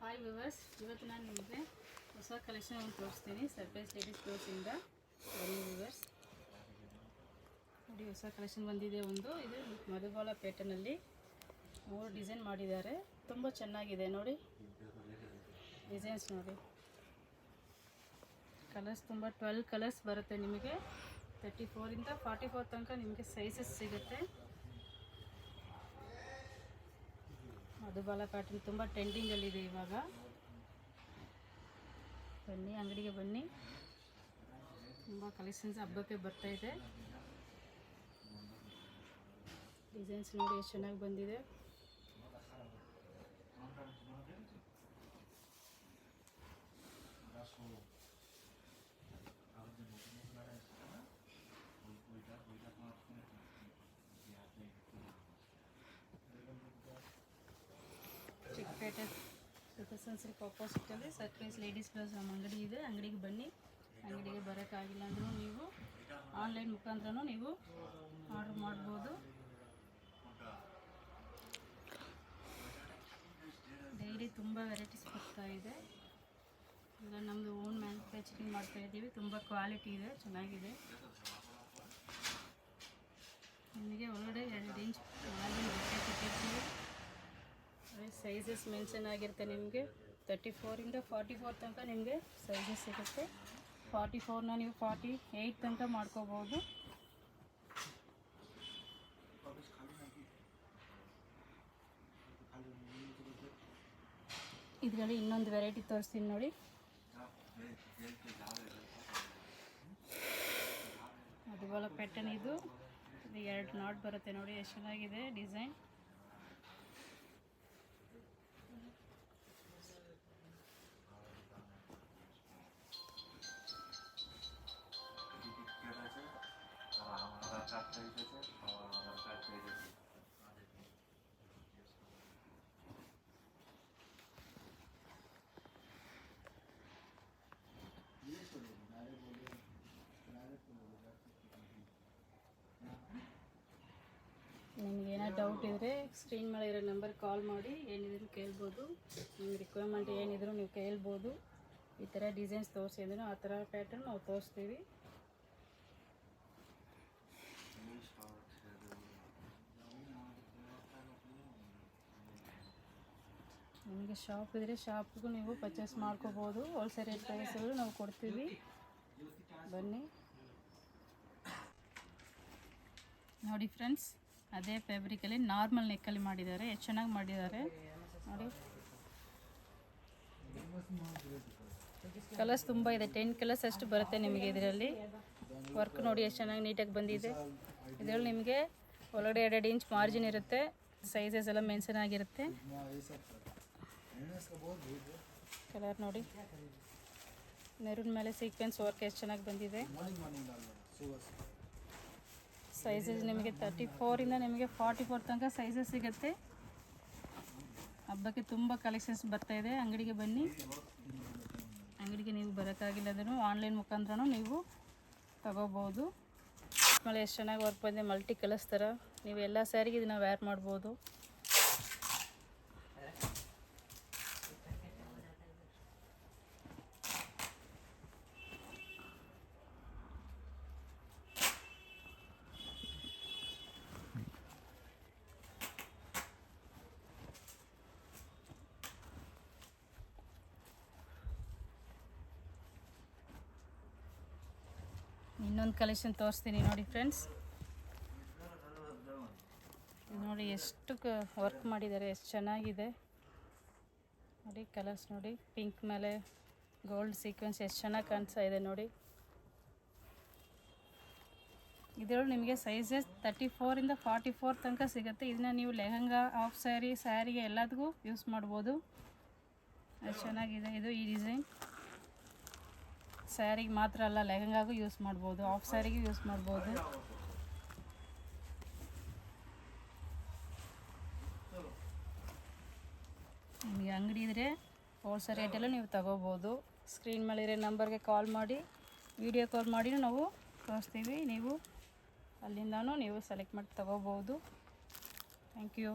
Hi viewers, ಇವತ್ತು ನಾನು ನಿಮಗೆ ಹೊಸ ಕಲೆಕ್ಷನ್ ಒಂದು ತೋರಿಸ್ತೀನಿ. ಸರ್ಪ್ರೈಸ್ ಲೇಡೀಸ್ ಕ್ಲೋತ್ಸಿಂದ ಬನ್ನಿ ವ್ಯೂವರ್ಸ್. ನೋಡಿ, ಹೊಸ ಕಲೆಕ್ಷನ್ ಬಂದಿದೆ. ಇದು ಮಧುಬಾಲ ಪ್ಯಾಟರ್ನಲ್ಲಿ 3 ಡಿಸೈನ್ ಮಾಡಿದ್ದಾರೆ. ತುಂಬ ಚೆನ್ನಾಗಿದೆ ನೋಡಿ, ಡಿಸೈನ್ಸ್ ನೋಡಿ. ಕಲರ್ಸ್ ತುಂಬ 12 ಕಲರ್ಸ್ ಬರುತ್ತೆ ನಿಮಗೆ. 34 ಇಂದ 44 ತನಕ ನಿಮಗೆ ಸೈಜಸ್ ಸಿಗುತ್ತೆ. ಮಧುಬಾಲ ಪ್ಯಾಟರ್ನ್ ತುಂಬ ಟ್ರೆಂಡಿಂಗಲ್ಲಿದೆ ಇವಾಗ. ಬನ್ನಿ, ಅಂಗಡಿಗೆ ಬನ್ನಿ. ತುಂಬ ಕಲೆಕ್ಷನ್ಸ್ ಹಬ್ಬಕ್ಕೆ ಬರ್ತಾಯಿದೆ. ಡಿಸೈನ್ಸ್ ನೋಡಿ ಎಷ್ಟು ಚೆನ್ನಾಗಿ ಬಂದಿದೆ. ಚಿಕ್ಕಪೇಟೆ ಸುದರ್ಶನ್ ಸಿಲ್ಕ್ ಆಪೋಸಿಟಲ್ಲಿ ಸರ್ಪ್ರೈಸ್ ಲೇಡೀಸ್ ಕ್ಲೋತ್ಸ್ ನಮ್ಮ ಅಂಗಡಿ ಇದೆ. ಅಂಗಡಿಗೆ ಬನ್ನಿ. ಅಂಗಡಿಗೆ ಬರೋಕ್ಕಾಗಿಲ್ಲ ಅಂದರೂ ನೀವು ಆನ್ಲೈನ್ ಮುಖಾಂತರ ನೀವು ಆರ್ಡ್ರ್ ಮಾಡ್ಬೋದು. ಡೈಲಿ ತುಂಬ ವೆರೈಟೀಸ್ ಬರ್ತಾ ಇದೆ. ಈಗ ನಮ್ಮದು ಓನ್ ಮ್ಯಾನುಫ್ಯಾಕ್ಚರಿಂಗ್ ಮಾಡ್ತಾಯಿದ್ದೀವಿ. ತುಂಬ ಕ್ವಾಲಿಟಿ ಇದೆ, ಚೆನ್ನಾಗಿದೆ. ನಿಮಗೆ ಒಳಗಡೆ 2 ಇಂಚ್ ಒಳಗೆ ಬಟ್ಟೆ ಕೊಟ್ಟಿರ್ತೀವಿ. ಸೈಜಸ್ ಮೆನ್ಷನ್ ಆಗಿರುತ್ತೆ ನಿಮಗೆ. 34 ಇಂದ 44 ತನಕ ನಿಮಗೆ ಸೈಜಸ್ ಸಿಗುತ್ತೆ. 44ನ ನೀವು 48 ತನಕ ಮಾಡ್ಕೋಬೋದು. ಇದರಲ್ಲಿ ಇನ್ನೊಂದು ವೆರೈಟಿ ತೋರಿಸ್ತೀನಿ ನೋಡಿ. ಮಧುಬಾಲ ಪ್ಯಾಟರ್ನ್ ಇದು 2 ನಾಟ್ ಬರುತ್ತೆ ನೋಡಿ, ಎಷ್ಟು ಚೆನ್ನಾಗಿದೆ ಡಿಸೈನ್. ನಿಮ್ಗೆ ಏನಾದ್ರು ಡೌಟ್ ಇದ್ದರೆ ಸ್ಕ್ರೀನ್ ಮೇಲೆ ಇರೋ ನಂಬರ್ ಕಾಲ್ ಮಾಡಿ ಏನಿದ್ರು ಕೇಳ್ಬೋದು. ನಿಮ್ಗೆ ರಿಕ್ವೈರ್ಮೆಂಟ್ ಏನಿದ್ರು ನೀವು ಕೇಳ್ಬೋದು. ಈ ಥರ ಡಿಸೈನ್ಸ್ ತೋರಿಸಿದ್ರು ಆ ಥರ ಪ್ಯಾಟರ್ನ್ ನಾವು ತೋರಿಸ್ತೀವಿ. ನಿಮಗೆ ಶಾಪ್ ಇದ್ದರೆ ಶಾಪ್ಗೂ ನೀವು ಪರ್ಚೇಸ್ ಮಾಡ್ಕೋಬೋದು. ಹೋಲ್ಸೇಲ್ ರೇಟ್ ಪ್ರೈಸಲ್ಲೂ ನಾವು ಕೊಡ್ತೀವಿ. ಬನ್ನಿ ನೋಡಿ ಫ್ರೆಂಡ್ಸ್, ಅದೇ ಫ್ಯಾಬ್ರಿಕಲ್ಲಿ ನಾರ್ಮಲ್ ನೆಕ್ಕಲ್ಲಿ ಮಾಡಿದ್ದಾರೆ. ಎಷ್ಟು ಚೆನ್ನಾಗಿ ಮಾಡಿದ್ದಾರೆ ನೋಡಿ. ಕಲರ್ಸ್ ತುಂಬ ಇದೆ, 10 ಕಲರ್ಸ್ ಅಷ್ಟು ಬರುತ್ತೆ ನಿಮಗೆ. ಇದರಲ್ಲಿ ವರ್ಕ್ ನೋಡಿ ಎಷ್ಟು ಚೆನ್ನಾಗಿ ನೀಟಾಗಿ ಬಂದಿದೆ. ಇದರಲ್ಲಿ ನಿಮಗೆ ಒಳಗಡೆ 2 ಇಂಚ್ ಮಾರ್ಜಿನ್ ಇರುತ್ತೆ. ಸೈಜಸ್ ಎಲ್ಲ ಮೆನ್ಷನ್ ಆಗಿರುತ್ತೆ. ಕಲರ್ ನೋಡಿ, ಮೆರೂನ್ ಮೇಲೆ ಸೀಕ್ವೆನ್ಸ್ ವರ್ಕ್ ಎಷ್ಟು ಚೆನ್ನಾಗಿ ಬಂದಿದೆ. ಸೈಜಸ್ ನಿಮಗೆ 34 ಇಂದ ನಿಮಗೆ 44 ತನಕ ಸೈಜಸ್ ಸಿಗುತ್ತೆ. ಹಬ್ಬಕ್ಕೆ ತುಂಬ ಕಲೆಕ್ಷನ್ಸ್ ಬರ್ತಾಯಿದೆ. ಅಂಗಡಿಗೆ ಬನ್ನಿ. ಅಂಗಡಿಗೆ ನೀವು ಬರೋಕ್ಕಾಗಿಲ್ಲ ಅಂದ್ರೂ ಆನ್ಲೈನ್ ಮುಖಾಂತರ ನೀವು ತಗೋಬೋದು. ಮಳೆ ಎಷ್ಟು ಚೆನ್ನಾಗಿ ವರ್ಕ್ ಬಂದಿದೆ, ಮಲ್ಟಿ ಕಲರ್ಸ್ ಥರ. ನೀವು ಎಲ್ಲ ಸ್ಯಾರಿಗೆ ಇದನ್ನು ವೇರ್ ಮಾಡ್ಬೋದು. ಇನ್ನೊಂದು ಕಲೆಕ್ಷನ್ ತೋರಿಸ್ತೀನಿ ನೋಡಿ ಫ್ರೆಂಡ್ಸ್. ನೋಡಿ ಎಷ್ಟು ವರ್ಕ್ ಮಾಡಿದ್ದಾರೆ, ಎಷ್ಟು ಚೆನ್ನಾಗಿದೆ ನೋಡಿ. ಕಲರ್ಸ್ ನೋಡಿ, ಪಿಂಕ್ ಮೇಲೆ ಗೋಲ್ಡ್ ಸೀಕ್ವೆನ್ಸ್ ಎಷ್ಟು ಚೆನ್ನಾಗಿ ಕಾಣಿಸ್ತಾ ಇದೆ ನೋಡಿ. ಇದರೊಳಗೆ ನಿಮಗೆ ಸೈಜಸ್ 34 ಇಂದ 44 ತನಕ ಸಿಗುತ್ತೆ. ಇದನ್ನ ನೀವು ಲೆಹಂಗಾ, ಹಾಫ್ ಸ್ಯಾರಿಗೆ ಎಲ್ಲದಕ್ಕೂ ಯೂಸ್ ಮಾಡ್ಬೋದು. ಎಷ್ಟು ಚೆನ್ನಾಗಿದೆ ಇದು. ಈ ಡಿಸೈನ್ ಸ್ಯಾರಿಗೆ ಮಾತ್ರ ಅಲ್ಲ, ಲೆಹಂಗಾಗೂ ಯೂಸ್ ಮಾಡ್ಬೋದು, ಹಾಫ್ ಸ್ಯಾರಿಗೂ ಯೂಸ್ ಮಾಡ್ಬೋದು. ನಿಮಗೆ ಅಂಗಡಿ ಇದ್ದರೆ ಹೋಲ್ಸೇಲ್ ರೇಟಲ್ಲೂ ನೀವು ತಗೋಬೋದು. ಸ್ಕ್ರೀನ್ ಮೇಲಿರೋ ನಂಬರ್ಗೆ ಕಾಲ್ ಮಾಡಿ, ವಿಡಿಯೋ ಕಾಲ್ ಮಾಡಿ ನಾವು ತೋರಿಸ್ತೀವಿ. ನೀವು ಅಲ್ಲಿಂದನೂ ನೀವು ಸೆಲೆಕ್ಟ್ ಮಾಡಿ ತಗೋಬೋದು. Thank you.